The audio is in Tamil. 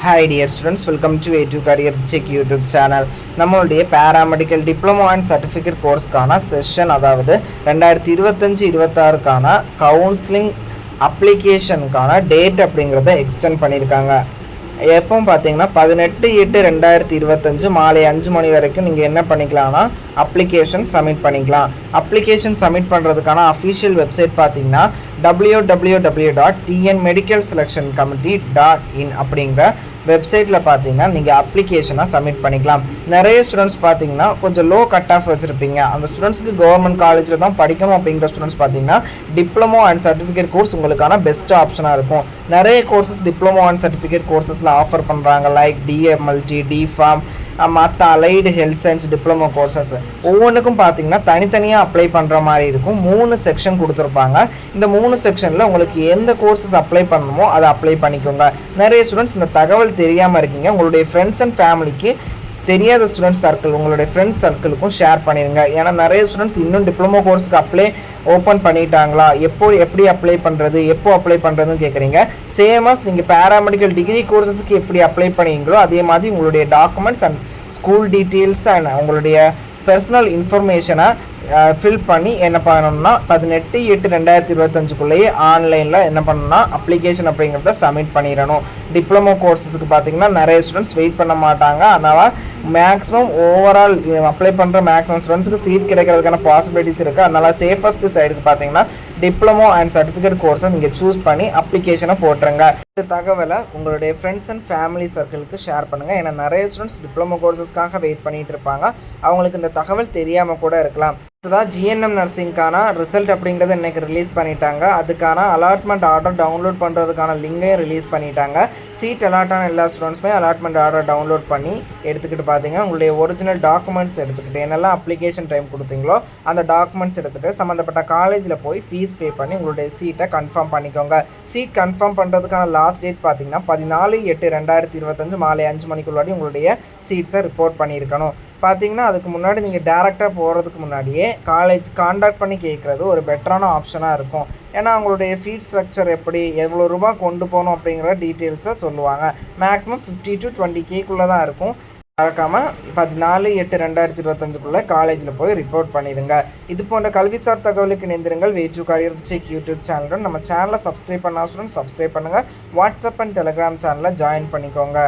Hi dear students, welcome to A2 Career Check YouTube channel. நம்மளுடைய பேராமெடிக்கல் டிப்ளமோ அண்ட் சர்டிஃபிகேட் கோர்ஸ்க்கான செஷன், அதாவது 2025-26க்கான கவுன்சிலிங் அப்ளிகேஷனுக்கான டேட் அப்படிங்கிறத எக்ஸ்டெண்ட் பண்ணியிருக்காங்க. எப்பவும் பார்த்தீங்கன்னா 18/8/2025 மாலை 5 மணி வரைக்கும் நீங்கள் என்ன பண்ணிக்கலாம்னா அப்ளிகேஷன் சப்மிட் பண்ணிக்கலாம். அப்ளிகேஷன் சப்மிட் பண்ணுறதுக்கான அஃபிஷியல் வெப்சைட் பார்த்தீங்கன்னா www.tnmedicalselectioncommittee.in அப்படிங்கிற வெப்சைட்டில் பார்த்தீங்கன்னா நீங்கள் அப்ளிகேஷனாக சப்மிட் பண்ணிக்கலாம். நிறைய ஸ்டூடெண்ட்ஸ் பார்த்தீங்கன்னா கொஞ்சம் லோ கட் ஆஃப் வச்சுருப்பீங்க. அந்த ஸ்டூடெண்ட்ஸ்க்கு கவர்மெண்ட் காலேஜில் தான் படிக்கணும் அப்படிங்கிற ஸ்டூடெண்ட்ஸ் பார்த்தீங்கன்னா டிப்ளமோ அண்ட் சர்டிஃபிகேட் கோர்ஸ் உங்களுக்கான பெஸ்ட் ஆப்ஷனாக இருக்கும். நிறைய கோர்சஸ் டிப்ளமோ அண்ட் சர்டிஃபிகேட் கோர்சஸில் ஆஃபர் பண்ணுறாங்க. லைக் டிஎம்எல்டி, டிஃபார்ம், மற்ற allied health science diploma courses ஒவ்வொன்றுக்கும் பார்த்தீங்கன்னா தனித்தனியாக அப்ளை பண்ணுற மாதிரி இருக்கும். 3 செக்ஷன் கொடுத்துருப்பாங்க. இந்த 3 செக்ஷனில் உங்களுக்கு எந்த கோர்சஸ் அப்ளை பண்ணணுமோ அதை அப்ளை பண்ணிக்கோங்க. நிறைய ஸ்டூடெண்ட்ஸ் இந்த தகவல் தெரியாமல் இருக்கீங்க. உங்களுடைய ஃப்ரெண்ட்ஸ் அண்ட் ஃபேமிலிக்கு தெரியாத ஸ்டூடெண்ட்ஸ் சர்க்கிள், உங்களுடைய ஃப்ரெண்ட்ஸ் சர்க்கிளுக்கும் ஷேர் பண்ணிடுங்க. ஏன்னா நிறைய ஸ்டூடெண்ட்ஸ் இன்னும் டிப்ளமோ கோர்ஸுக்கு அப்ளை ஓப்பன் பண்ணிட்டாங்களா, எப்படி அப்ளை பண்ணுறது, எப்போ அப்ளை பண்ணுறதுன்னு கேட்குறீங்க. சேமஸ் நீங்கள் பேராமெடிக்கல் டிகிரி கோர்சஸுக்கு எப்படி அப்ளை பண்ணீங்களோ அதே மாதிரி உங்களுடைய documents and school details and உங்களுடைய பர்சனல் இன்ஃபர்மேஷனை ஃபில் பண்ணி என்ன பண்ணணும்னா 18/8/2025 ஆன்லைனில் என்ன பண்ணணும்னா அப்ளிகேஷன் அப்படிங்கிறத சப்மிட் பண்ணிடணும். டிப்ளமோ கோர்ஸஸுக்கு பார்த்தீங்கன்னா நிறைய ஸ்டூடெண்ட்ஸ் வெயிட் பண்ண மாட்டாங்க. அதனால் மேக்ஸிமம் ஓவரால் அப்ளை பண்ணுற மேக்ஸிமம் ஸ்டூடெண்ட்ஸுக்கு சீட் கிடைக்கிறதுக்கான பாசிபிலிட்டிஸ் இருக்குது. அதனால் சேஃபஸ்ட் சைடுக்கு பார்த்தீங்கன்னா டிப்ளமோ அண்ட் சர்டிஃபிகேட் கோர்ஸை நீங்கள் சூஸ் பண்ணி அப்ளிகேஷனை போட்டுருங்க. இந்த தகவலை உங்களுடைய ஃப்ரெண்ட்ஸ் அண்ட் ஃபேமிலி சர்க்கிளுக்கு ஷேர் பண்ணுங்கள். ஏன்னா நிறைய ஸ்டூடெண்ட்ஸ் டிப்ளமோ கோர்ஸஸ்க்காக வெயிட் பண்ணிகிட்டு இருப்பாங்க. அவங்களுக்கு இந்த தகவல் தெரியாமல் கூட இருக்கலாம். இதுதான் ஜிஎன்எம் நர்சிங்கான ரிசல்ட் அப்படிங்கிறத இன்றைக்கி ரிலீஸ் பண்ணிட்டாங்க. அதுக்கான அலாட்மெண்ட் ஆர்டர் டவுன்லோட் பண்ணுறதுக்கான லிங்கையும் ரிலீஸ் பண்ணிட்டாங்க. சீட் அலாட்டான எல்லா ஸ்டூடெண்ட்ஸுமே அலாட்மெண்ட் ஆர்டர் டவுன்லோட் பண்ணி எடுத்துக்கிட்டு பார்த்தீங்கன்னா உங்களுடைய ஒரிஜினல் டாக்குமெண்ட்ஸ் எடுத்துக்கிட்டு என்னெல்லாம் அப்ளிகேஷன் டைம் கொடுத்தீங்களோ அந்த டாக்குமெண்ட்ஸ் எடுத்துகிட்டு சம்மந்தப்பட்ட காலேஜில் போய் ஃபீஸ் பே பண்ணி உங்களுடைய சீட்டை கன்ஃபார்ம் பண்ணிக்கோங்க. சீட் கன்ஃபார்ம் பண்ணுறதுக்கான லாஸ்ட் டேட் பார்த்தீங்கன்னா 14/8/2025 மாலை 5 மணிக்குள்ளாடி உங்களுடைய சீட்ஸை ரிப்போர்ட் பண்ணியிருக்கணும். பார்த்தீங்கன்னா அதுக்கு முன்னாடி நீங்கள் டேரெக்டாக போகிறதுக்கு முன்னாடியே காலேஜ் கான்டாக்ட் பண்ணி கேட்குறது ஒரு பெட்டரான ஆப்ஷனாக இருக்கும். ஏன்னா அவங்களுடைய ஃபீஸ் ஸ்ட்ரக்சர் எப்படி, எவ்வளோ ரூபா கொண்டு போகணும் அப்படிங்கிற டீட்டெயில்ஸை சொல்லுவாங்க. மேக்ஸிமம் 50 to 20K தான் இருக்கும். மறக்காமல் 14/8/2025 காலேஜில் போய் ரிப்போர்ட் பண்ணிடுங்க. இது போன்ற கல்விசார் தகவலுக்கு இணைந்திருங்கள். A2 Career Check யூடியூப் சேனலுடன் நம்ம சேனலை சப்ஸ்கிரைப் பண்ணால் ஸ்டூடெண்ட் சப்ஸ்கிரைப் பண்ணுங்கள். வாட்ஸ்அப் அண்ட் டெலிகிராம் சேனலில் ஜாயின் பண்ணிக்கோங்க.